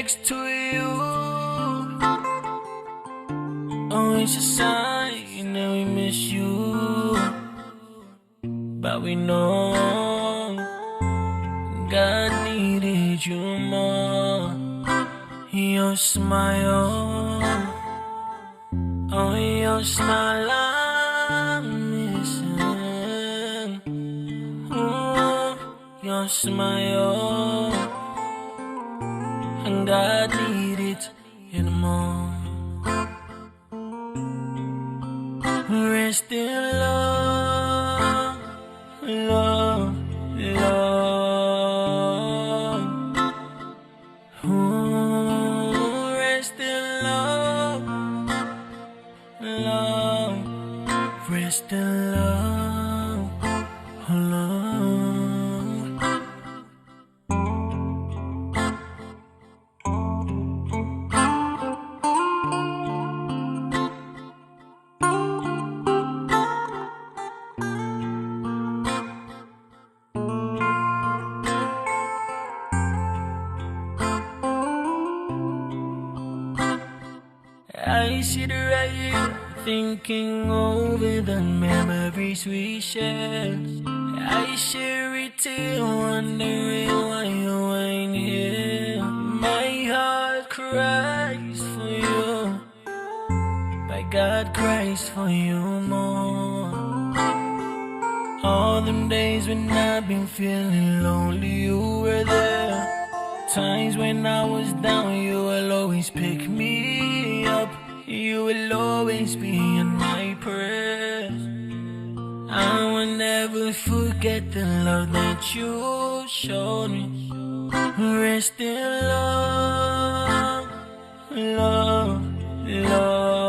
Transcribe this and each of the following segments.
next to you. Always a sign that we miss you, but we know God needed you more. Your smile, oh your smile I'm missing. Ooh, your smile, and God needed you more. Rest in love, love, love. Ooh, rest in love, love. Rest in love, love. I sit right here thinking over the memories we shared. I share it till wondering why you ain't here. My heart cries for you, but God cries for you more. All them days when I've been feeling lonely, you were there. Times when I was down, you will always pick me up. You will always be in my prayers. I will never forget the love that you showed me. Rest in love, love, love.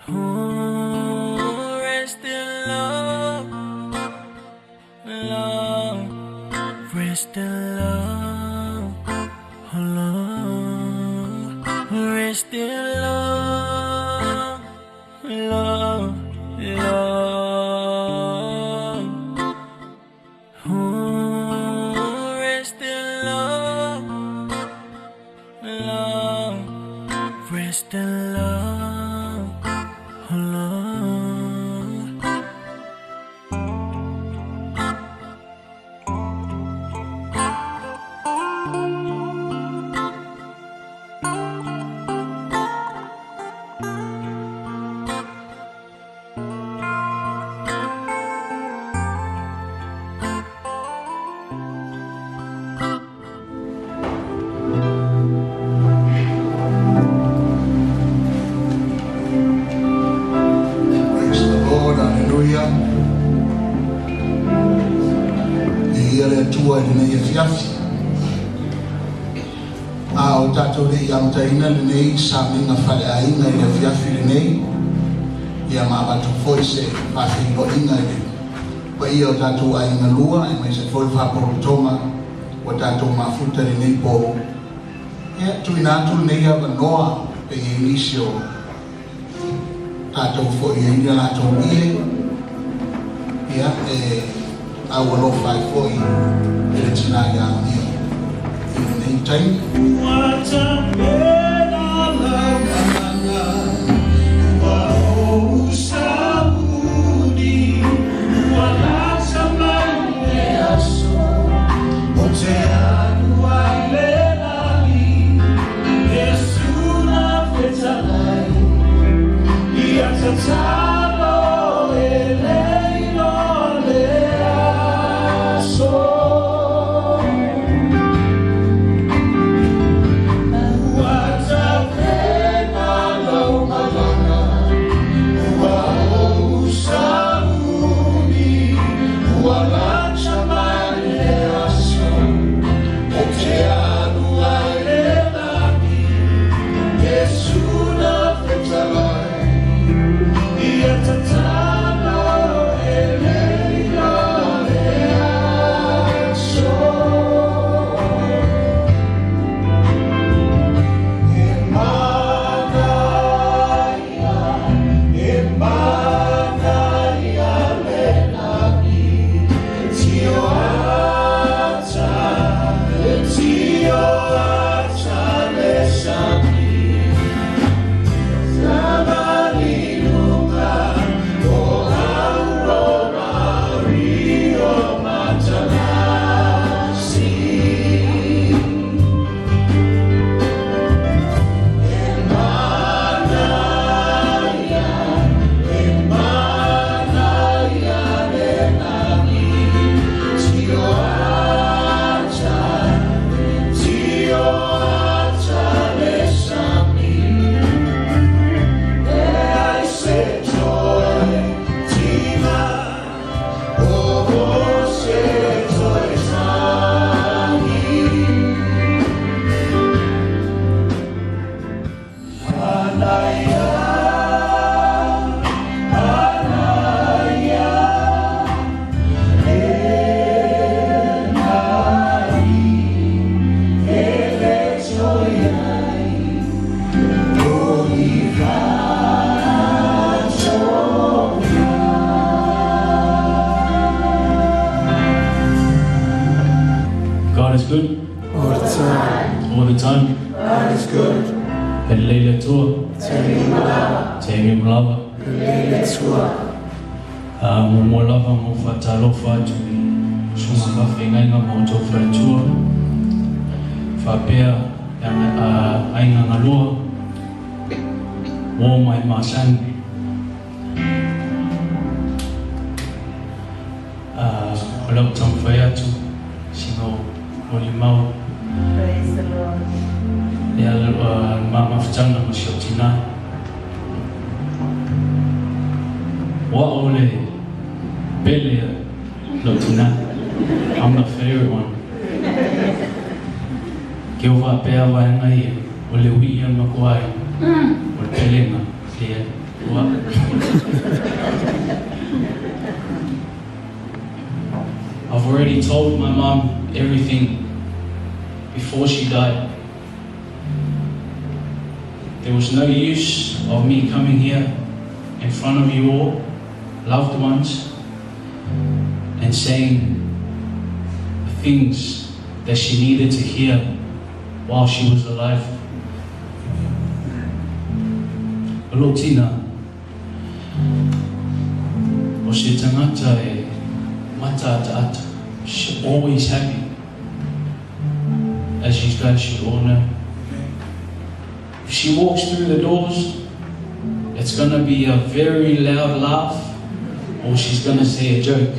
Ooh, rest in love, love. Rest in love, love. Rest in love, love, love. Ooh, rest in love, love. Rest in love, love. Ao tatou le ia mataina lenei sa minga faleaiga ia fiafi lenei ia mavatu foi se fafeiloiga le paia o tatou aiga lua e mai se foi faaporotoga ua tatou mafuta lenei po ia tuina atu lenei avanoa pei e nisi o tatou foi aiga latou ie ia e aualofa ai foi e le tinai aonia time. What a better love, oh Saudi, wala sa maneaso, o te anuale ali, Yesu na fetalai, ia tatalo eleino leaso. What All the time. All the time. God is good. Pelele tua. Temi malawa. Temi malawa. Pelele tua. Momolava mo fatalo fatu. Shunga ka whengai ngā moto whatua. Whapea ainga ngalua. Wō mai māsani. Olau tam whai atu. Singo moli mau. Praise the Lord. Ia mama whtanga mo sio tina. Wa ole pele no tina. I'm the favorite one. Ke uwa pea waenga ia. Ole wia makuai. Ole pele nga. Ia. Wa. I've already told my mom everything before she died. There was no use of me coming here in front of you all, loved ones, and saying the things that she needed to hear while she was alive. Alo tina, o se tangata e mata ata, she's always happy, as you guys should all know. If she walks through the doors, it's going to be a very loud laugh, or she's going to say a joke.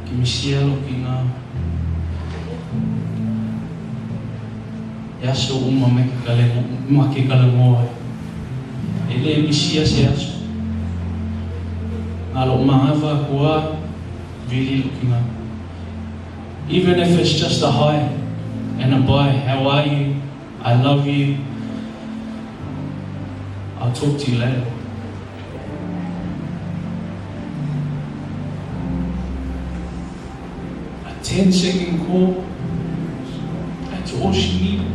Kimisia looking yaso uma me kale mo ele misia se yaso alo mahava kwa really looking up, even if it's just a hi and a bye. How are you? I love you. I'll talk to you later. A 10-second call, that's all she needed.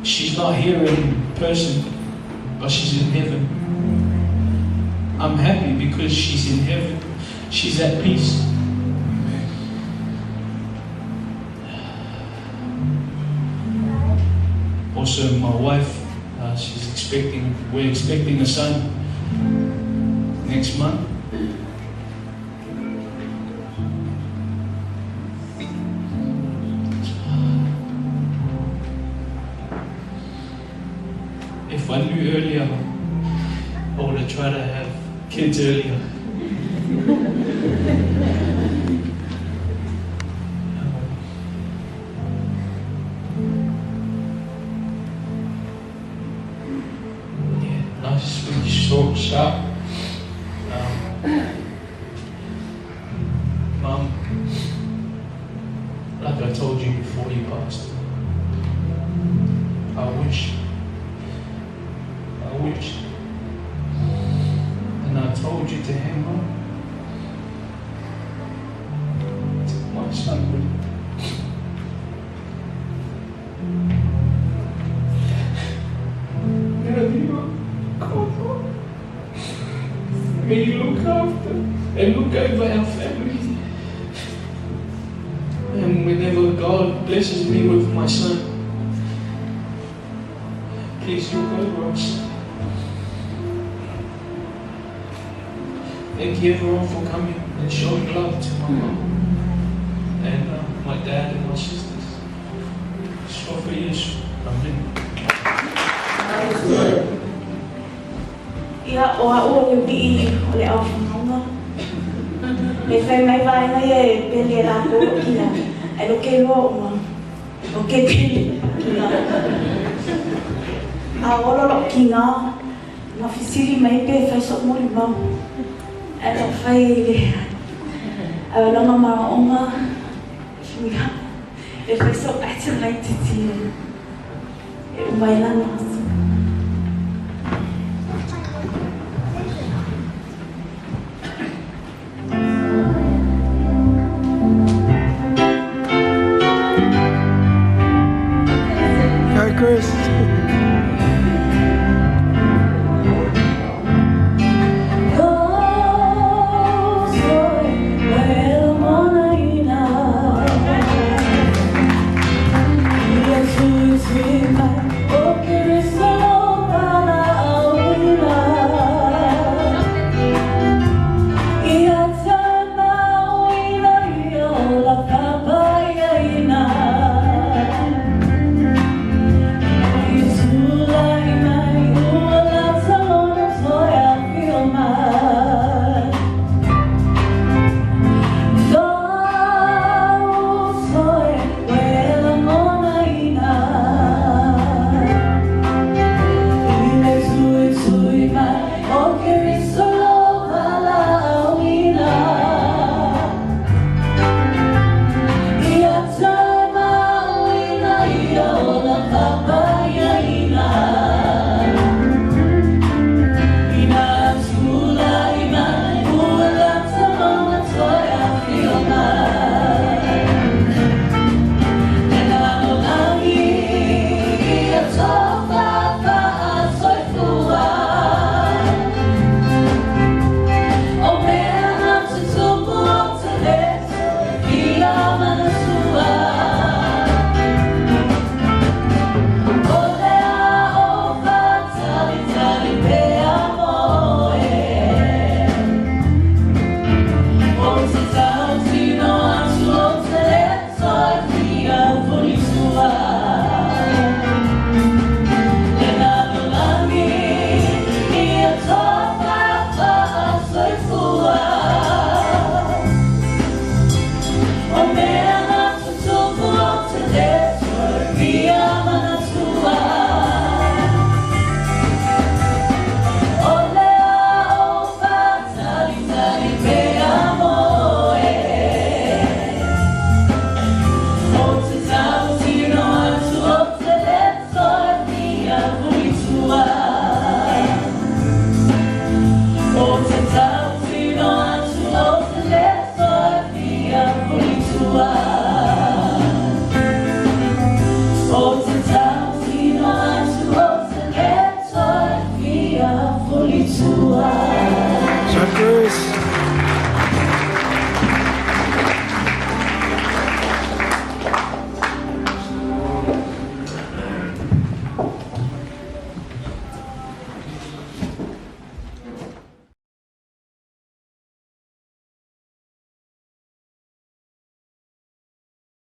She's not here in person, but she's in heaven. I'm happy because she's in heaven. She's at peace. Also, my wife, we're expecting a son next month. If I knew earlier, I would have tried to have kids earlier. Nice, really short, sharp. Mum, like I told you before you passed, I wish. And I told you to hang on. My son would. May you look after and look over our family. And whenever God blesses me with my son, please look over us. Thank you everyone for coming and showing love to my mom and my dad and my sisters. Sure for you. Amen. Ia o a o le bi o le au whanonga. Me whai mai vai ngai e pele la ko kia. E lo ke lo ma. O ke pele kia. A olo lo ki ngā. Na fisiri mai pe whai sok mori mau. E lo whai le. A langa mara onga. If I so active like to see it, my lungs.